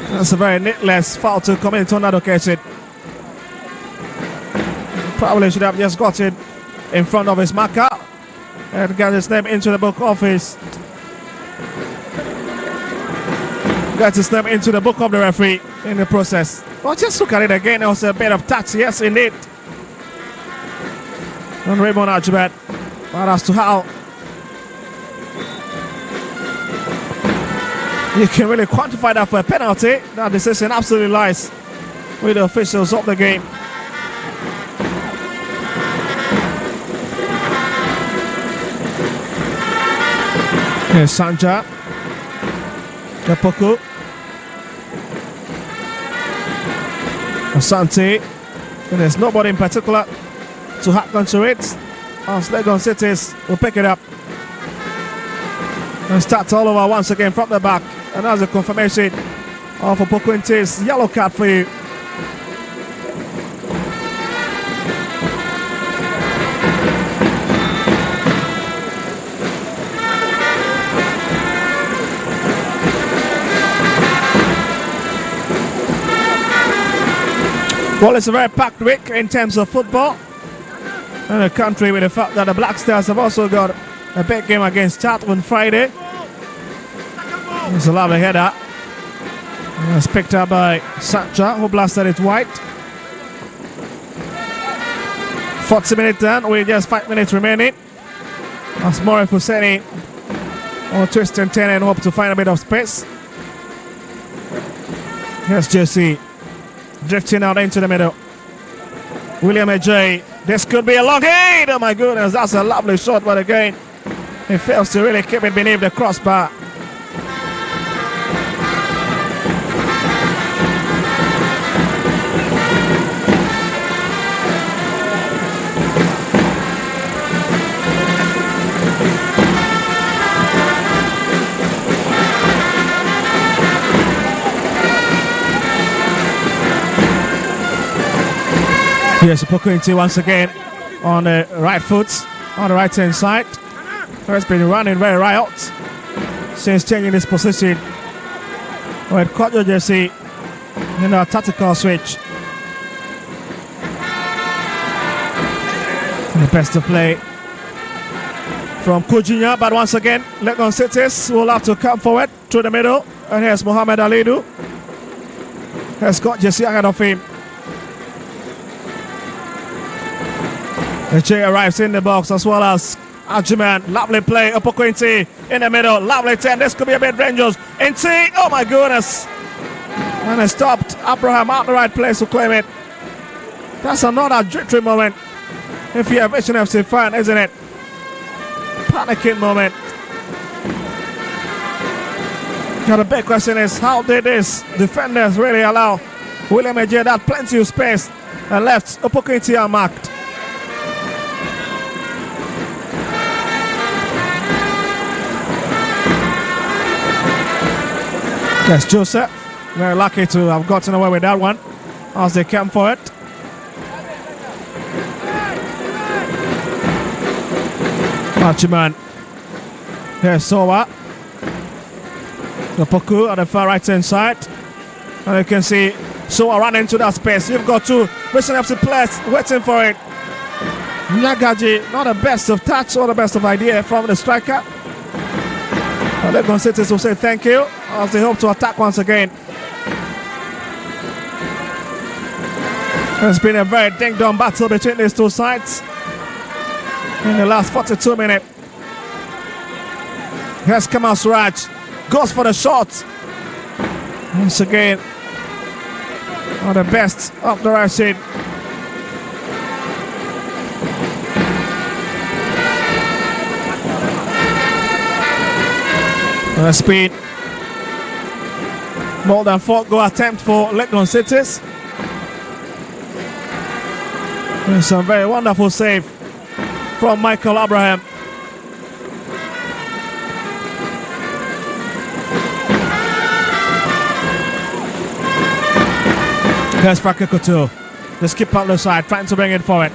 That's a very needless foul to commit on that occasion. Probably should have just got it in front of his marker and got his name into the book of his. Got his name into the book of the referee in the process. Well, just look at it again. There was a bit of touch, yes, indeed. On Raymond Archibald. But as to how you can really quantify that for a penalty, that decision absolutely lies with the officials of the game. Here's Sanja. Opoku. Asante. And there's nobody in particular to hack onto it. As Legon Cities will pick it up. And start all over once again from the back. And that's a confirmation of Opokuinte's yellow card for you. Well, it's a very packed week in terms of football. And a country with the fact that the Black Stars have also got a big game against Chad on Friday. It's a lovely header. It's picked up by Sancha, who blasted it wide. 40 minutes done, with just 5 minutes remaining. As Mori Fuseni on twist and turn and hope to find a bit of space. Here's Jesse drifting out into the middle. William Ajay. This could be a long hit. Oh my goodness, that's a lovely shot, but again, he fails to really keep it beneath the crossbar. Here's Opokuinte once again on the right foot, on the right hand side. Has been running very right since changing his position. With Kojo Jesse in a tactical switch. And the best of play from Kujinya, but once again, Legon Cities will have to come forward through the middle. And here's Mohamed Alidu. Has got Jesse ahead of him. Jay arrives in the box as well as Ajiman. Lovely play. Opokuinte in the middle. Lovely turn. This could be a bit dangerous. Inti. Oh my goodness. And it stopped. Abraham out the right place to claim it. That's another victory moment. If you're a Vision FC fan, isn't it? Panicking moment. Now the big question is, how did this defenders really allow William Ajay that plenty of space and left Opokuinte unmarked? Yes, Joseph, very lucky to have gotten away with that one as they come for it. Archiman. Here's Sowa. Opoku at the far right hand side. And you can see Sowa run into that space. You've got two Vision FC players waiting for it. Nyagaji, not the best of touch or the best of idea from the striker. Legon Cities will say thank you as they hope to attack once again. It's been a very ding-dong battle between these two sides in the last 42 minutes. Here's Kamal Suraj, goes for the shot. Once again, on the best of the right side. Speed. More than 4 goal attempt for Legon Cities. And some very wonderful save from Michael Abraham. Here's Frankie Couture. The skip out the side, trying to bring it forward.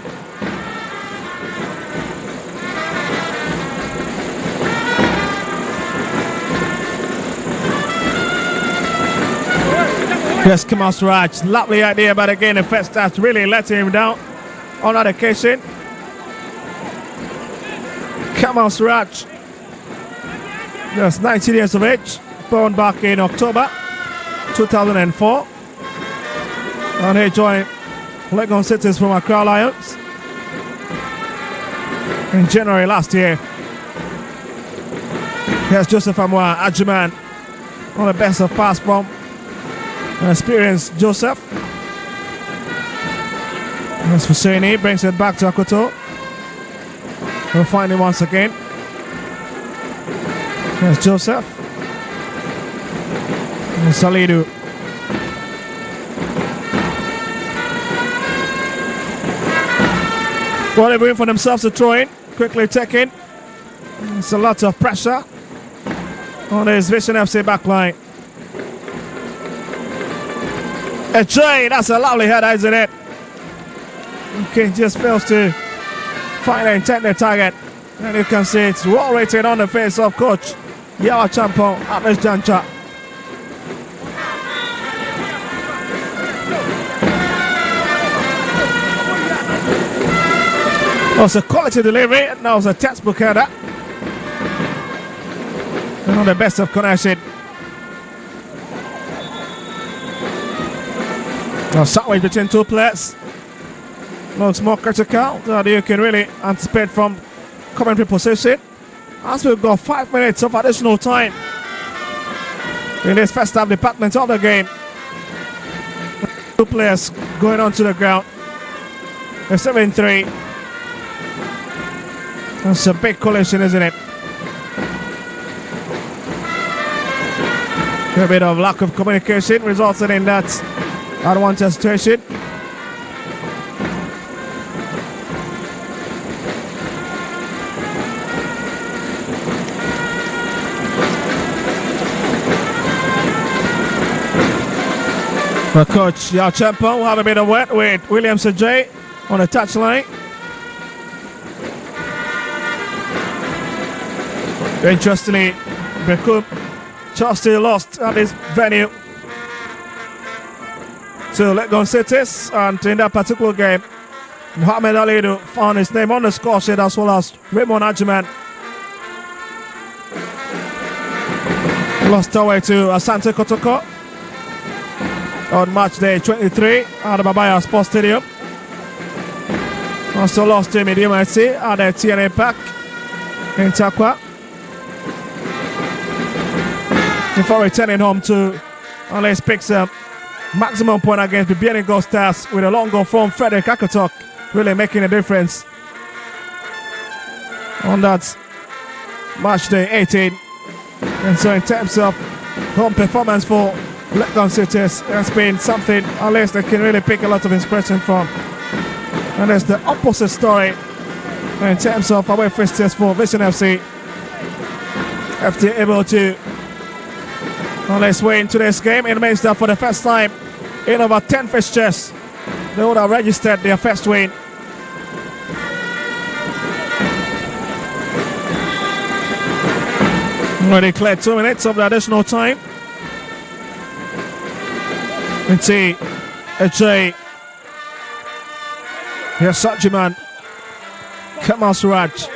Yes, Kamal Suraj, lovely idea, but again the first touch really letting him down on that occasion. Kamal Suraj, just 19 years of age, born back in October 2004. And he joined Legon Cities from Accra Lions in January last year. Here's Joseph Amwa Ajiman on the best of pass from experienced Joseph. As Husseini brings it back to Akoto. We'll find him once again. There's Joseph. And Salidu. Well, they're waiting for themselves to throw in. Quickly taken. It's a lot of pressure on his Vision FC backline. Ajay, that's a lovely header, isn't it? Okay, just fails to find the intended target. And you can see it's well rated on the face of coach Yawa Champon at this juncture. That was a quality delivery, and that was a textbook header. And on the best of connection. Now, sandwich between two players looks more critical that you can really anticipate from commentary position. As we've got 5 minutes of additional time in this first half department of the game. Two players going onto the ground. The 7-3. That's a big collision, isn't it? A bit of lack of communication resulted in that unwanted situation. The coach Yao Champa will have a bit of wet with William Sajay on the touchline. Interestingly, Bekum Chelsea lost at this venue to Legon Cities, and in that particular game, Mohamed Alidu found his name on the score sheet as well as Raymond Ajiman. Lost away to Asante Kotoko on match day 23 at the Babaya Sports Stadium. Also lost to Mediumite at the TNA Park in Takwa before returning home to Alice picks up maximum point against the Bienigo Gold Stars with a long goal from Frederick Akotok, really making a difference on that match day 18. And so in terms of home performance for Legon Cities, it's been something at least they can really pick a lot of inspiration from. And it's the opposite story in terms of away fixtures for Vision FC. FT able to on their way into this game. It means that for the first time in over 10 fixtures, they would have registered their first win. We declared 2 minutes of the additional time. And see Ajay. Here's Sajiman. Come on, Suraj.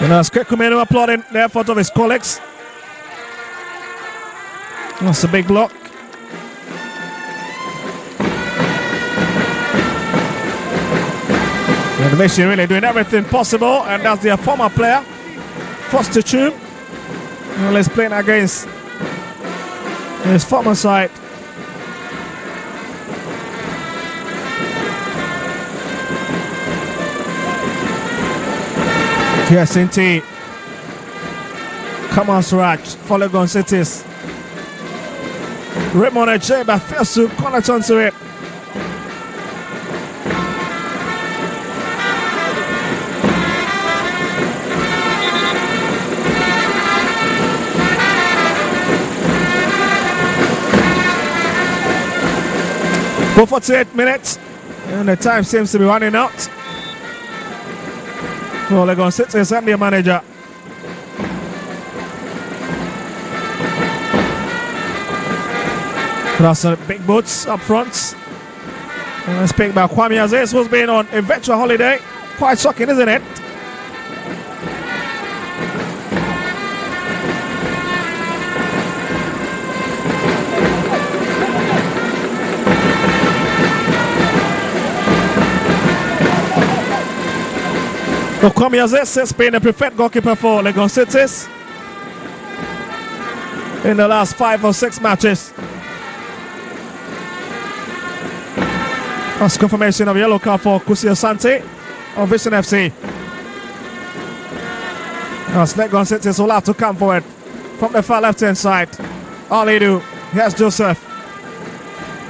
You know, Skekumenu applauding the effort of his colleagues. That's a big block. And the Mission really doing everything possible, and that's their former player, Foster Chum. Well, he's playing against his former side. Yes, indeed. Come on, Suraj, for Legon Cities. Raymond Ejeba fails to connect onto it. Go 48 minutes, and the time seems to be running out. So Legon Cities and their manager. Plus big boots up front. And let's speak about Kwame Aziz, who's been on a virtual holiday. Quite shocking, isn't it? So Kwame Aziz has been the preferred goalkeeper for Legon Cities in the last 5 or 6 matches. That's confirmation of yellow card for Kusi Asante of Vision FC. As Legon Cities will have to come forward from the far left hand side. Alidu, here's Joseph.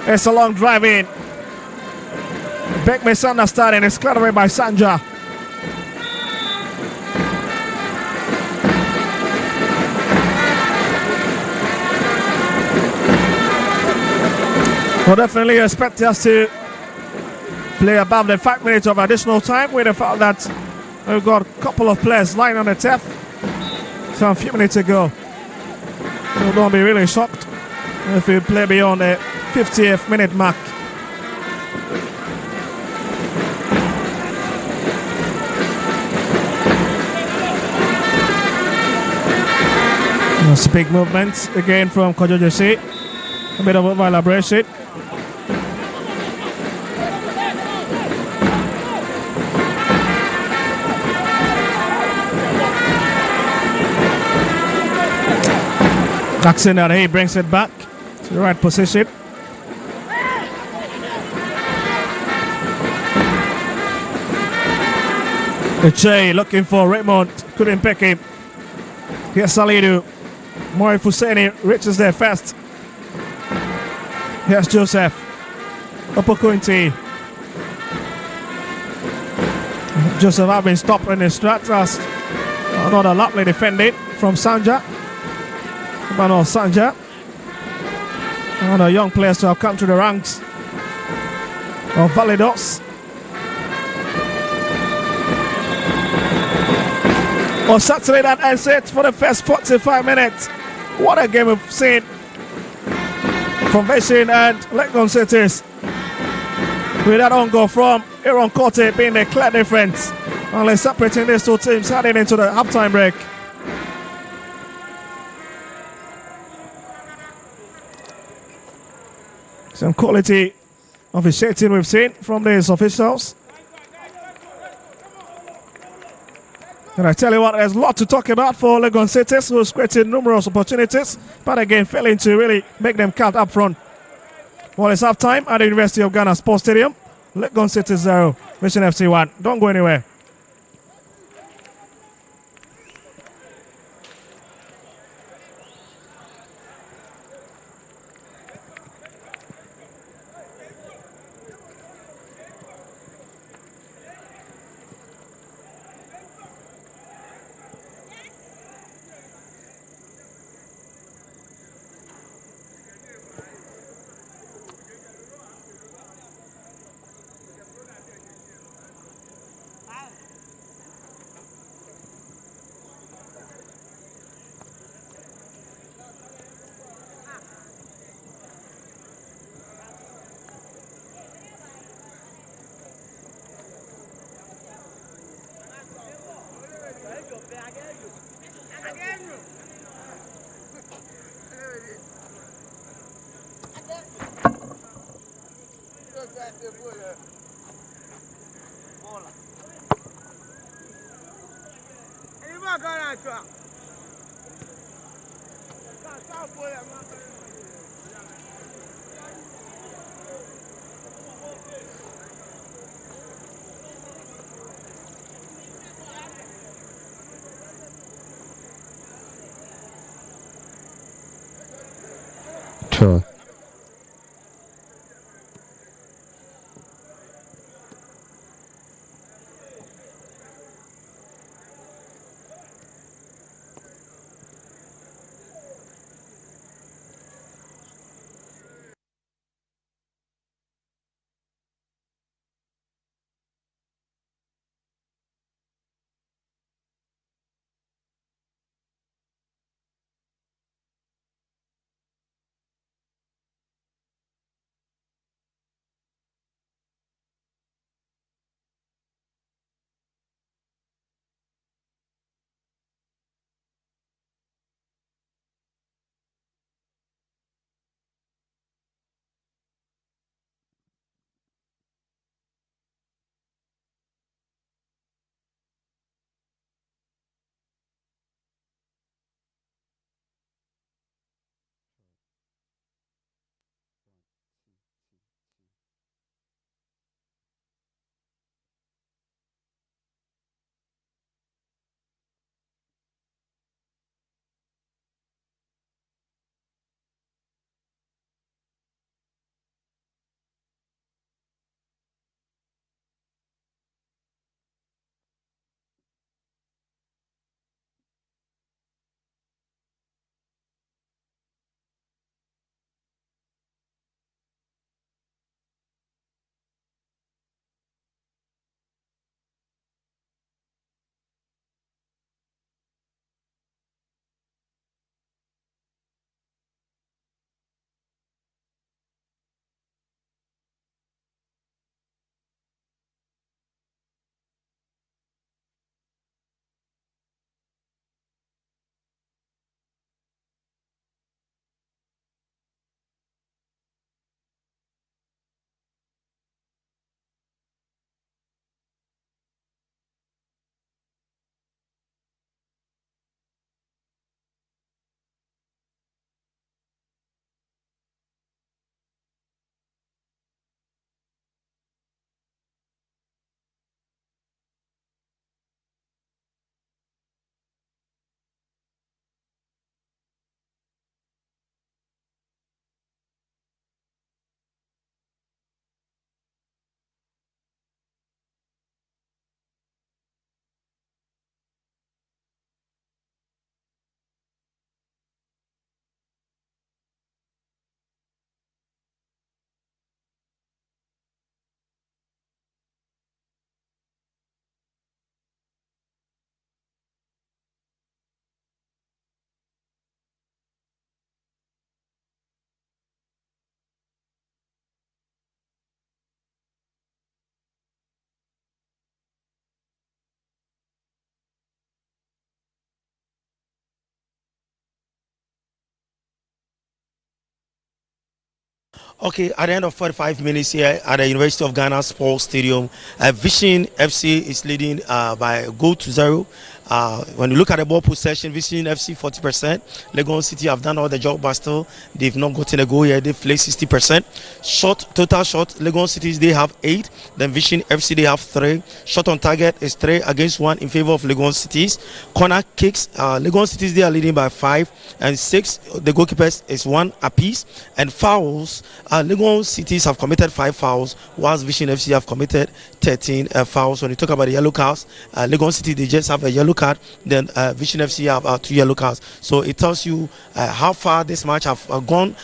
It's a long drive in. Big misunderstanding is cleared away by Sanja. Well, definitely expect us to play above the 5 minutes of additional time with the fact that we've got a couple of players lying on the turf. So a few minutes to go. So don't be really shocked if we play beyond the 50th minute mark. That's a big movement again from Kojojosi. A bit of a vibration. Jackson, and he brings it back to the right position. J looking for Raymond, couldn't pick him. Here's Salidu. Moif Husseini reaches there fast. Here's Joseph. Opokunti. Joseph have been stopped in his tracks. Another lovely defending from Sanja. Mano Sanja. Another young players to have come to the ranks of Validos. On Saturday, that ends it for the first 45 minutes. What a game we've seen from Vision and Legon Cities. With that on goal from Aaron Cote being the clear difference. Only separating these two teams heading into the halftime break. Some quality officiating we've seen from these officials. And I tell you what, there's a lot to talk about for Legon Cities, who's created numerous opportunities, but again, failing to really make them count up front. Well, it's half time at the University of Ghana Sports Stadium. Legon Cities 0, Vision FC 1. Don't go anywhere. Sure. Okay, at the end of 45 minutes here at the University of Ghana Sports Stadium, Vision FC is leading by a goal to 0. When you look at the ball possession, Vision FC 40%. Legon City have done all the job, but still they've not gotten a goal here. They've played 60%. Total shot, Legon Cities they have 8. Then Vision FC they have 3. Shot on target is 3 against 1 in favor of Legon Cities. Corner kicks, Legon Cities they are leading by 5 and 6. The goalkeepers is 1 apiece. And fouls, Legon Cities have committed 5 fouls, whilst Vision FC have committed 13 fouls. When you talk about the yellow cards, Legon City they just have a yellow card, then Vision FC have 2 yellow cards. So it tells you how far this match have gone.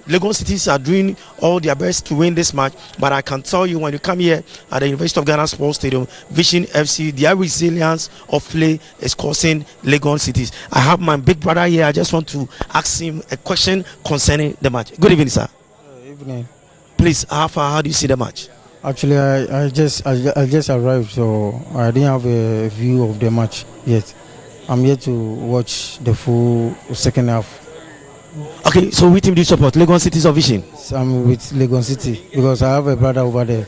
Legon Cities are doing all their best to win this match, but I can tell you when you come here at the University of Ghana Sports Stadium, Vision FC, their resilience of play is causing Legon Cities. I have my big brother here. I just want to ask him a question concerning the match. Good evening, sir. Evening. Please, how do you see the match? Actually, I just arrived, so I didn't have a view of the match yet. I'm here to watch the full second half. Okay, so which team do you support? Legon City's or Vision? So I'm with Legon City because I have a brother over there.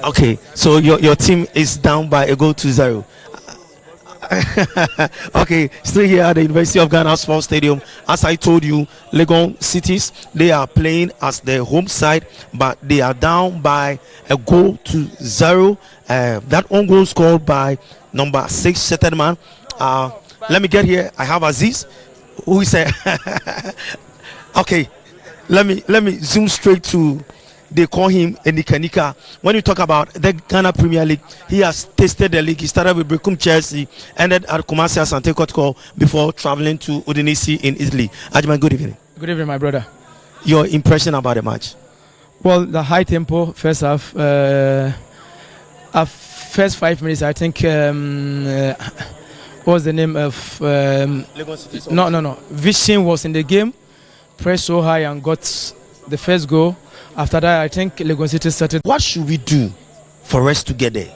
Okay, so your team is down by a goal to 0. Okay, still here at the University of Ghana Sports Stadium. As I told you, Legon Cities, they are playing as the home side, but they are down by a goal to 0. That own goal scored by number 6 Shetterman. Let me get here. I have Aziz, who is a okay. Let me zoom straight to. They call him a Nika. When you talk about the Ghana Premier League, he has tasted the league. He started with Brecum Chelsea, ended at Kumasi Asante Kotoko before traveling to Udinese in Italy. Ajman, good evening. Good evening, my brother. Your impression about the match? Well, the high tempo first half, first 5 minutes, I think. What was the name of? No. Vision was in the game, pressed so high and got the first goal. After that, I think Legon City started. What should we do for us to get there?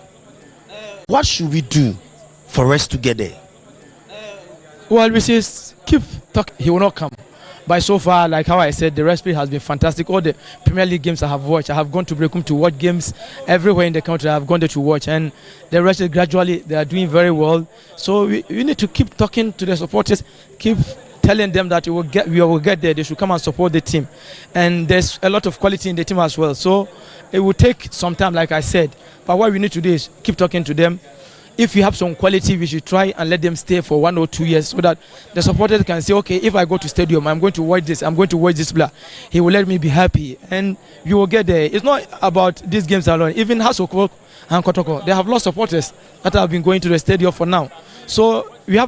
What should we do for us to get there? Well, we say keep talking. He will not come. But so far, like how I said, the recipe has been fantastic. All the Premier League games I have watched, I have gone to Brecum to watch games everywhere in the country. I have gone there to watch, and the rest gradually they are doing very well. So we need to keep talking to the supporters, keep telling them that we will get there. They should come and support the team, and there's a lot of quality in the team as well. So it will take some time, like I said. But what we need to do is keep talking to them. If you have some quality, we should try and let them stay for 1 or 2 years so that the supporters can say, okay, if I go to stadium, I'm going to watch this, I'm going to watch this player. He will let me be happy, and you will get there. It's not about these games alone. Even Hasoko and Kotoko, they have lost supporters that have been going to the stadium for now. So we have